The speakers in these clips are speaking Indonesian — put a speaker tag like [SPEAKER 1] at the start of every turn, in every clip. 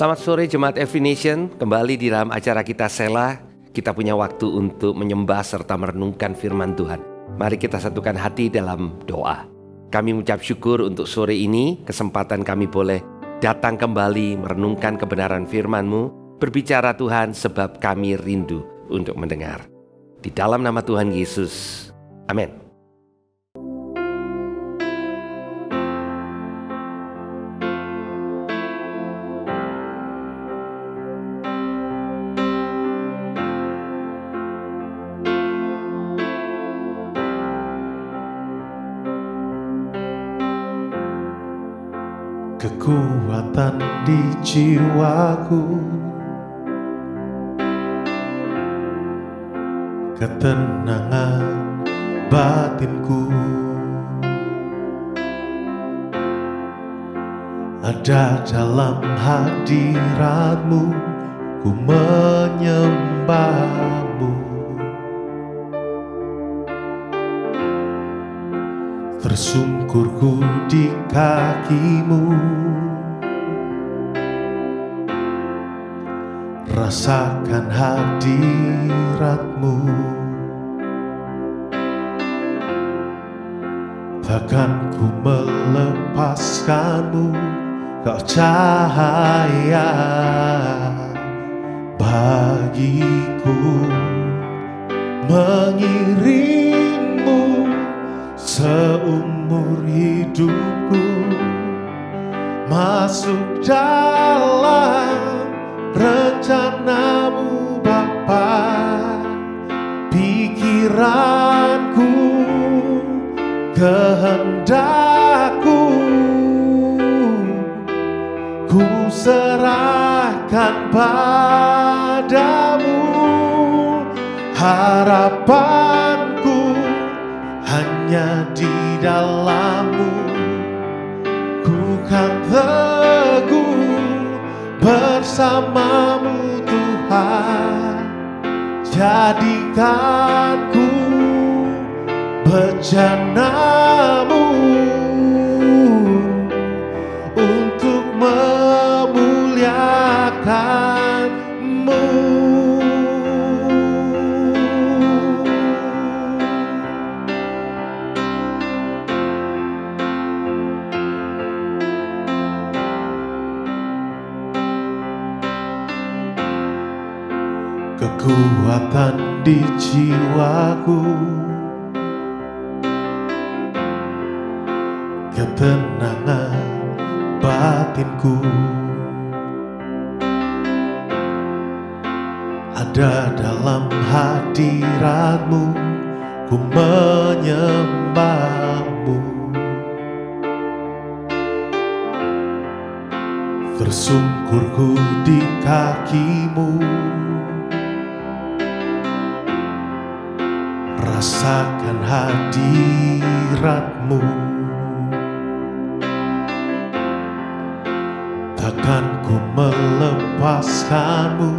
[SPEAKER 1] Selamat sore Jemaat Every Nation, kembali di dalam acara kita Selah. Kita punya waktu untuk menyembah serta merenungkan firman Tuhan. Mari kita satukan hati dalam doa. Kami mengucap syukur untuk sore ini, kesempatan kami boleh datang kembali merenungkan kebenaran firman-Mu. Berbicara Tuhan sebab kami rindu untuk mendengar. Di dalam nama Tuhan Yesus, amin.
[SPEAKER 2] Kekuatan di jiwaku, ketenangan batinku, ada dalam hadirat-Mu, ku menyembah-Mu. Tersungkurku di kaki-Mu, rasakan hadirat-Mu. Takkan ku melepaskan-Mu, Kau cahaya bagiku, mengiring-Mu seumur hidupku, masuk dalam rencana-Mu Bapa. Pikiranku, kehendakku, ku serahkan padamu. Harapanku hanya di dalam-Mu, ku kan teguh bersama-Mu Tuhan. Jadikanku bejana-Mu untuk memuliakan-Mu. Kekuatan di jiwaku, ketenangan batinku, ada dalam hadirat-Mu, ku menyembah-Mu. Tersungkurku di kaki-Mu, rasakan hadirat-Mu. Takkan ku melepaskan-Mu,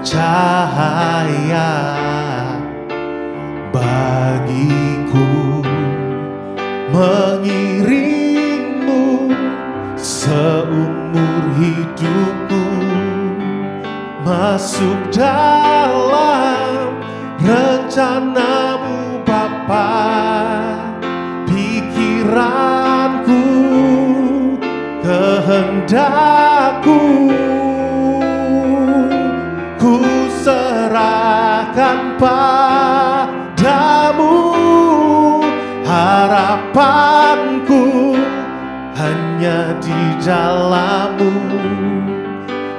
[SPEAKER 2] cahaya bagiku, mengiring-Mu seumur hidupku, masuk dalam rencana-Mu Bapa. Pikiranku, kehendakku, ku serahkan padamu. Harapanku hanya di dalam-Mu,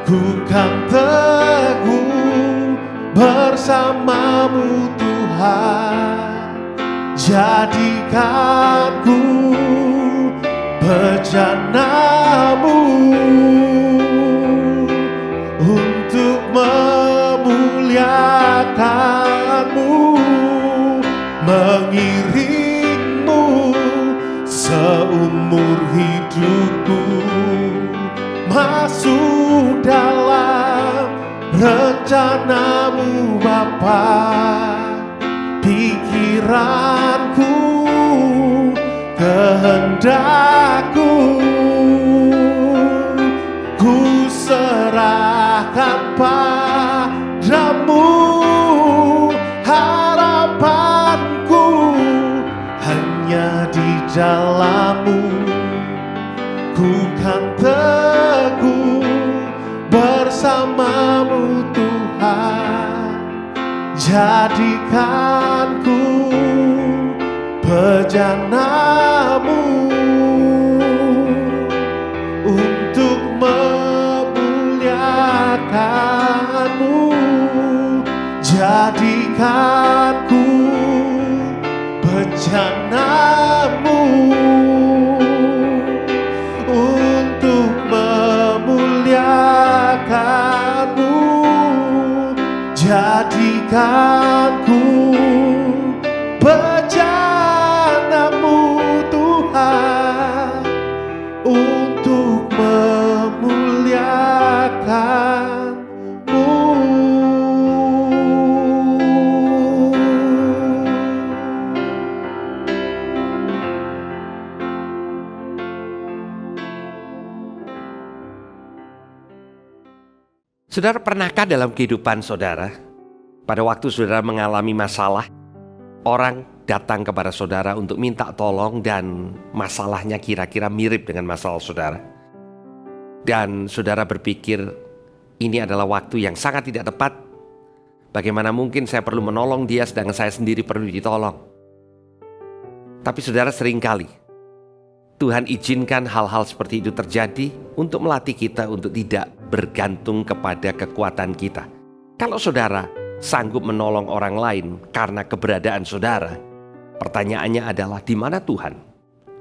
[SPEAKER 2] ku kan teguh bersama-Mu Tuhan. Jadikanku bejana-Mu untuk memuliakan-Mu, mengiring-Mu seumur hidupku, masuk dalam rencana-Mu Bapa. Pikiranku, kehendakku, ku serahkan dalam-Mu, ku kan teguh bersama-Mu Tuhan. Jadikan ku bejana-Mu untuk memuliakan-Mu. Jadikan ku bejana-Mu untuk memuliakan-Mu. Jadikan ku bejana-Mu Tuhan untuk memuliakan-Mu.
[SPEAKER 1] Saudara, pernahkah dalam kehidupan saudara, pada waktu saudara mengalami masalah, orang datang kepada saudara untuk minta tolong dan masalahnya kira-kira mirip dengan masalah saudara? Dan saudara berpikir, ini adalah waktu yang sangat tidak tepat. Bagaimana mungkin saya perlu menolong dia sedangkan saya sendiri perlu ditolong? Tapi saudara, seringkali Tuhan izinkan hal-hal seperti itu terjadi untuk melatih kita untuk tidak bergantung kepada kekuatan kita. Kalau saudara sanggup menolong orang lain karena keberadaan saudara, pertanyaannya adalah di mana Tuhan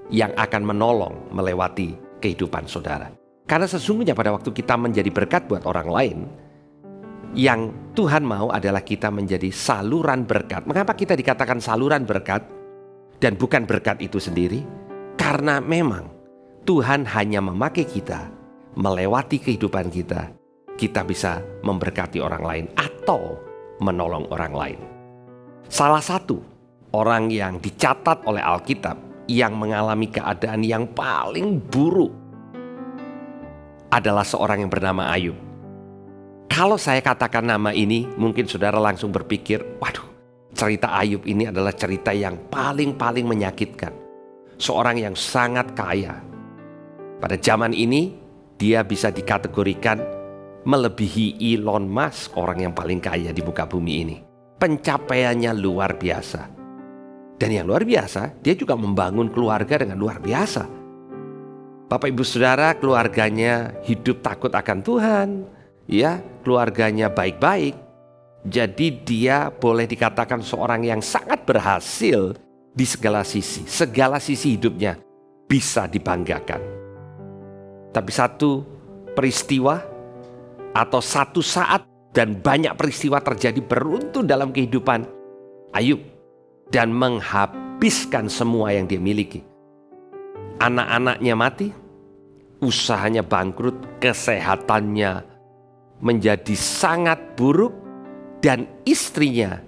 [SPEAKER 1] yang akan menolong melewati kehidupan saudara? Karena sesungguhnya pada waktu kita menjadi berkat buat orang lain, yang Tuhan mau adalah kita menjadi saluran berkat. Mengapa kita dikatakan saluran berkat dan bukan berkat itu sendiri? Karena memang Tuhan hanya memakai kita melewati kehidupan kita, kita bisa memberkati orang lain atau menolong orang lain. Salah satu orang yang dicatat oleh Alkitab yang mengalami keadaan yang paling buruk adalah seorang yang bernama Ayub. Kalau saya katakan nama ini, mungkin saudara langsung berpikir, waduh, cerita Ayub ini adalah cerita yang paling menyakitkan. Seorang yang sangat kaya. Pada zaman ini, dia bisa dikategorikan melebihi Elon Musk, orang yang paling kaya di muka bumi ini. Pencapaiannya luar biasa. Dan yang luar biasa, dia juga membangun keluarga dengan luar biasa. Bapak ibu saudara, keluarganya hidup takut akan Tuhan, ya, keluarganya baik-baik. Jadi dia boleh dikatakan seorang yang sangat berhasil di segala sisi hidupnya bisa dibanggakan. Tapi satu peristiwa atau satu saat dan banyak peristiwa terjadi beruntun dalam kehidupan Ayub dan menghabiskan semua yang dia miliki. Anak-anaknya mati, usahanya bangkrut, kesehatannya menjadi sangat buruk, dan istrinya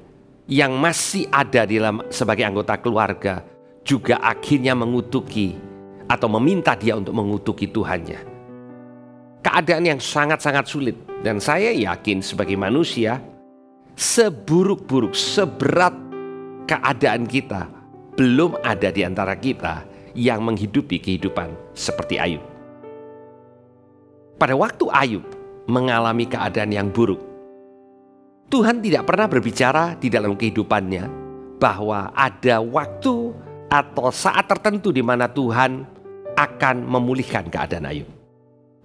[SPEAKER 1] yang masih ada sebagai anggota keluarga juga akhirnya mengutuki atau meminta dia untuk mengutuki Tuhannya. Keadaan yang sangat-sangat sulit, dan saya yakin sebagai manusia, seburuk-buruk, seberat keadaan kita, belum ada di antara kita yang menghidupi kehidupan seperti Ayub. Pada waktu Ayub mengalami keadaan yang buruk, Tuhan tidak pernah berbicara di dalam kehidupannya bahwa ada waktu atau saat tertentu di mana Tuhan akan memulihkan keadaan Ayub.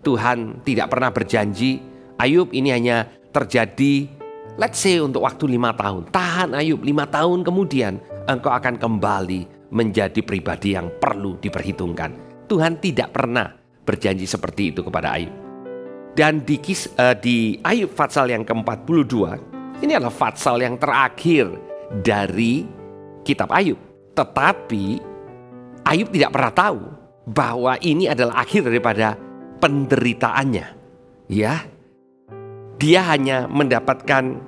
[SPEAKER 1] Tuhan tidak pernah berjanji, Ayub ini hanya terjadi, let's say untuk waktu 5 tahun. Tahan Ayub, 5 tahun kemudian engkau akan kembali menjadi pribadi yang perlu diperhitungkan. Tuhan tidak pernah berjanji seperti itu kepada Ayub. Dan di Ayub pasal yang ke-42, ini adalah pasal yang terakhir dari kitab Ayub. Tetapi Ayub tidak pernah tahu bahwa ini adalah akhir daripada penderitaannya. Ya, dia hanya mendapatkan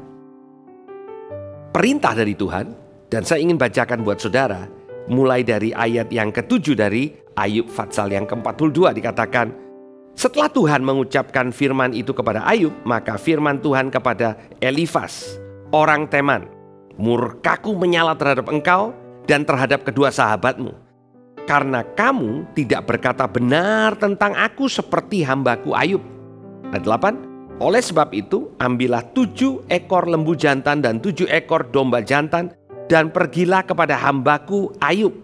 [SPEAKER 1] perintah dari Tuhan. Dan saya ingin bacakan buat saudara, mulai dari ayat yang ke-7 dari Ayub pasal yang ke-42 dikatakan, setelah Tuhan mengucapkan firman itu kepada Ayub, maka firman Tuhan kepada Elifas, orang Teman, murkaku menyala terhadap engkau dan terhadap kedua sahabatmu. karena kamu tidak berkata benar tentang aku seperti hambaku Ayub. Ayat 8, oleh sebab itu ambillah 7 ekor lembu jantan dan 7 ekor domba jantan dan pergilah kepada hambaku Ayub.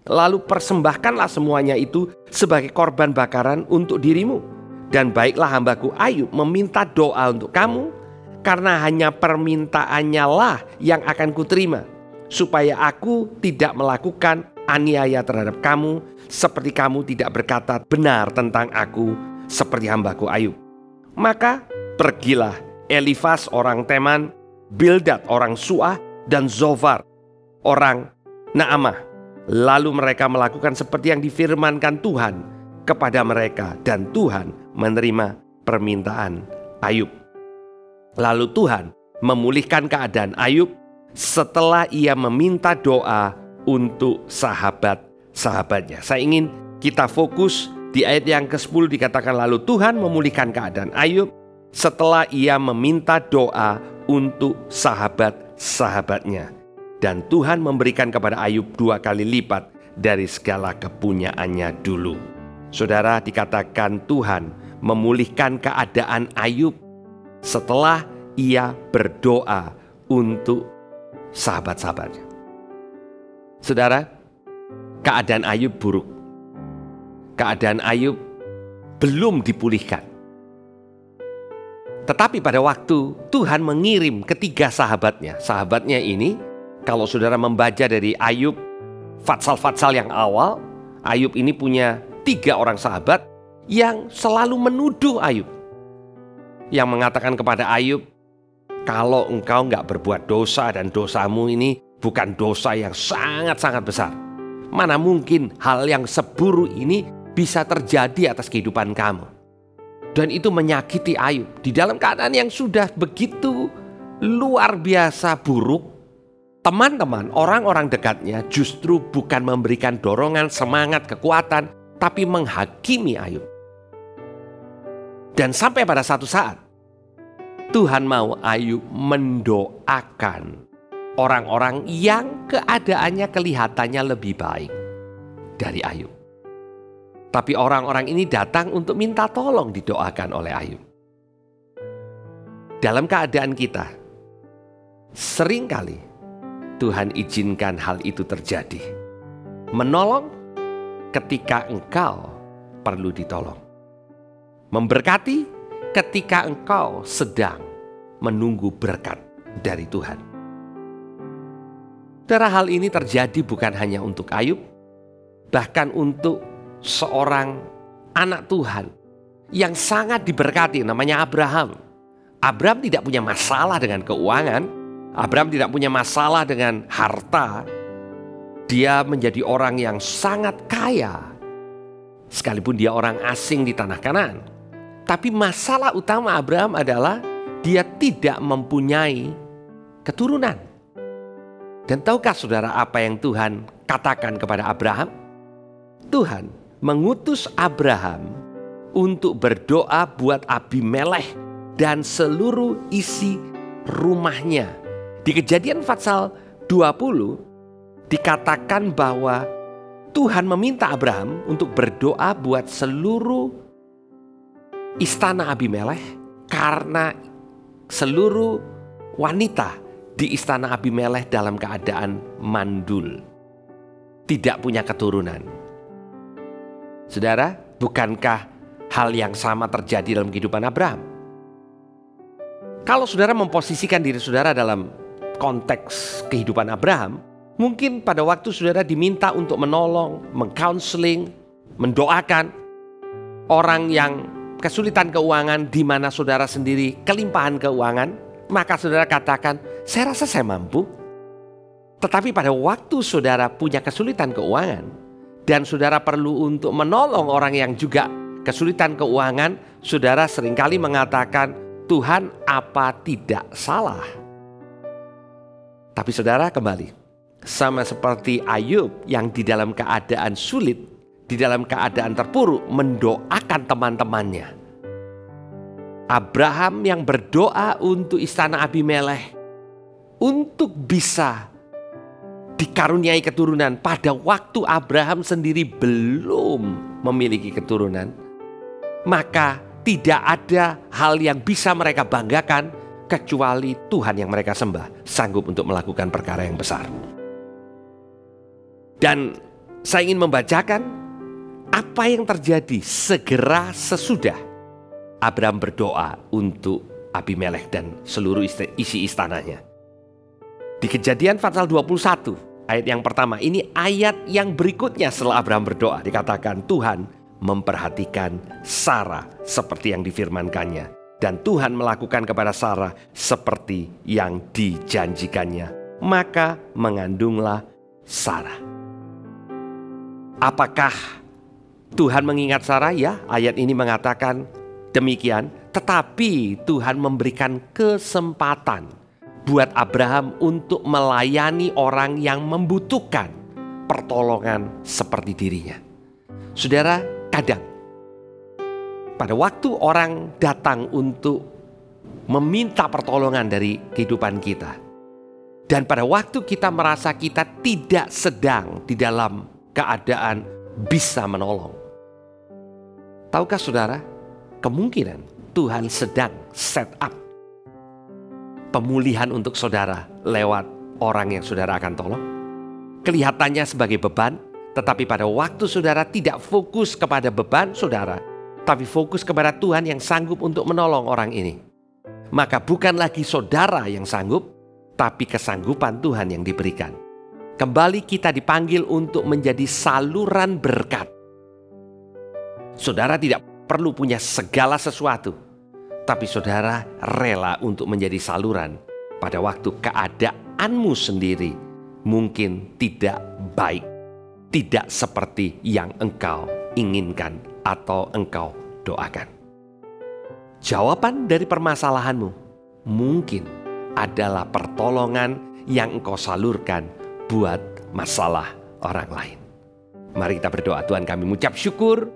[SPEAKER 1] Lalu persembahkanlah semuanya itu sebagai korban bakaran untuk dirimu. Dan baiklah hambaku Ayub meminta doa untuk kamu, karena hanya permintaannya lah yang akan kuterima, supaya aku tidak melakukan aniaya terhadap kamu, seperti kamu tidak berkata benar tentang aku seperti hambaku Ayub. Maka pergilah Elifas orang Teman, Bildad orang Suah, dan Zofar orang Naamah. Lalu mereka melakukan seperti yang difirmankan Tuhan kepada mereka, dan Tuhan menerima permintaan Ayub. Lalu Tuhan memulihkan keadaan Ayub setelah ia meminta doa untuk sahabat-sahabatnya. Saya ingin kita fokus di ayat yang ke-10 dikatakan, lalu Tuhan memulihkan keadaan Ayub setelah ia meminta doa untuk sahabat-sahabatnya. Dan Tuhan memberikan kepada Ayub 2 kali lipat dari segala kepunyaannya dulu. Saudara, dikatakan Tuhan memulihkan keadaan Ayub setelah ia berdoa untuk sahabat-sahabatnya. Saudara, keadaan Ayub buruk. Keadaan Ayub belum dipulihkan. Tetapi pada waktu Tuhan mengirim ketiga sahabatnya. Sahabatnya ini, kalau saudara membaca dari Ayub, fatsal-fatsal yang awal, Ayub ini punya 3 orang sahabat yang selalu menuduh Ayub. Yang mengatakan kepada Ayub, kalau engkau nggak berbuat dosa dan dosamu ini bukan dosa yang sangat-sangat besar. Mana mungkin hal yang seburuk ini bisa terjadi atas kehidupan kamu. Dan itu menyakiti Ayub. Di dalam keadaan yang sudah begitu luar biasa buruk, teman-teman, orang-orang dekatnya justru bukan memberikan dorongan, semangat, kekuatan, tapi menghakimi Ayub. Dan sampai pada satu saat, Tuhan mau Ayub mendoakan orang-orang yang keadaannya kelihatannya lebih baik dari Ayub. Tapi orang-orang ini datang untuk minta tolong didoakan oleh Ayub. Dalam keadaan kita, seringkali Tuhan izinkan hal itu terjadi. Menolong ketika engkau perlu ditolong. Memberkati ketika engkau sedang menunggu berkat dari Tuhan. Saudara, hal ini terjadi bukan hanya untuk Ayub, bahkan untuk seorang anak Tuhan yang sangat diberkati, namanya Abraham. Abraham tidak punya masalah dengan keuangan. Abraham tidak punya masalah dengan harta. Dia menjadi orang yang sangat kaya, sekalipun dia orang asing di tanah Kanaan. Tapi masalah utama Abraham adalah dia tidak mempunyai keturunan. Dan tahukah saudara apa yang Tuhan katakan kepada Abraham? Tuhan mengutus Abraham untuk berdoa buat Abimelekh dan seluruh isi rumahnya. Di Kejadian pasal 20 dikatakan bahwa Tuhan meminta Abraham untuk berdoa buat seluruh istana Abimelekh, karena seluruh wanita di istana Abimelekh dalam keadaan mandul, tidak punya keturunan. Saudara, bukankah hal yang sama terjadi dalam kehidupan Abraham? Kalau saudara memposisikan diri saudara dalam konteks kehidupan Abraham, mungkin pada waktu saudara diminta untuk menolong, mengcounseling, mendoakan orang yang kesulitan keuangan, di mana saudara sendiri kelimpahan keuangan, maka saudara katakan, saya rasa saya mampu. Tetapi pada waktu saudara punya kesulitan keuangan dan saudara perlu untuk menolong orang yang juga kesulitan keuangan, saudara seringkali mengatakan, Tuhan, apa tidak salah? Tapi saudara, kembali, sama seperti Ayub yang di dalam keadaan sulit, di dalam keadaan terpuruk, mendoakan teman-temannya. Abraham yang berdoa untuk istana Abimelekh untuk bisa dikaruniai keturunan pada waktu Abraham sendiri belum memiliki keturunan, maka tidak ada hal yang bisa mereka banggakan kecuali Tuhan yang mereka sembah sanggup untuk melakukan perkara yang besar. Dan saya ingin membacakan apa yang terjadi segera sesudah Abraham berdoa untuk Abimelekh dan seluruh isi istananya. Di Kejadian pasal 21 ayat yang pertama, ini ayat yang berikutnya setelah Abraham berdoa, dikatakan Tuhan memperhatikan Sarah seperti yang difirmankannya, dan Tuhan melakukan kepada Sarah seperti yang dijanjikannya, maka mengandunglah Sarah. Apakah Tuhan mengingat Sarah? Ya, ayat ini mengatakan demikian. Tetapi Tuhan memberikan kesempatan buat Abraham untuk melayani orang yang membutuhkan pertolongan seperti dirinya. Saudara, kadang pada waktu orang datang untuk meminta pertolongan dari kehidupan kita, dan pada waktu kita merasa kita tidak sedang di dalam keadaan bisa menolong, tahukah saudara, kemungkinan Tuhan sedang set up pemulihan untuk saudara lewat orang yang saudara akan tolong. Kelihatannya sebagai beban, tetapi pada waktu saudara tidak fokus kepada beban saudara, tapi fokus kepada Tuhan yang sanggup untuk menolong orang ini, maka bukan lagi saudara yang sanggup, tapi kesanggupan Tuhan yang diberikan. Kembali kita dipanggil untuk menjadi saluran berkat. Saudara tidak perlu punya segala sesuatu, tapi saudara rela untuk menjadi saluran pada waktu keadaanmu sendiri mungkin tidak baik, tidak seperti yang engkau inginkan atau engkau doakan. Jawaban dari permasalahanmu mungkin adalah pertolongan yang engkau salurkan buat masalah orang lain. Mari kita berdoa. Tuhan, kami mengucap syukur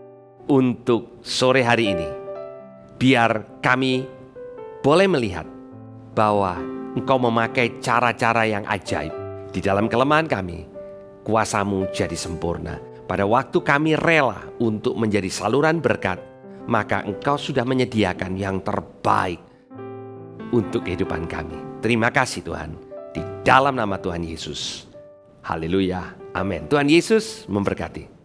[SPEAKER 1] untuk sore hari ini. Biar kami boleh melihat bahwa Engkau memakai cara-cara yang ajaib. Di dalam kelemahan kami, kuasa-Mu jadi sempurna. Pada waktu kami rela untuk menjadi saluran berkat, maka Engkau sudah menyediakan yang terbaik untuk kehidupan kami. Terima kasih Tuhan, di dalam nama Tuhan Yesus. Haleluya, amin. Tuhan Yesus memberkati.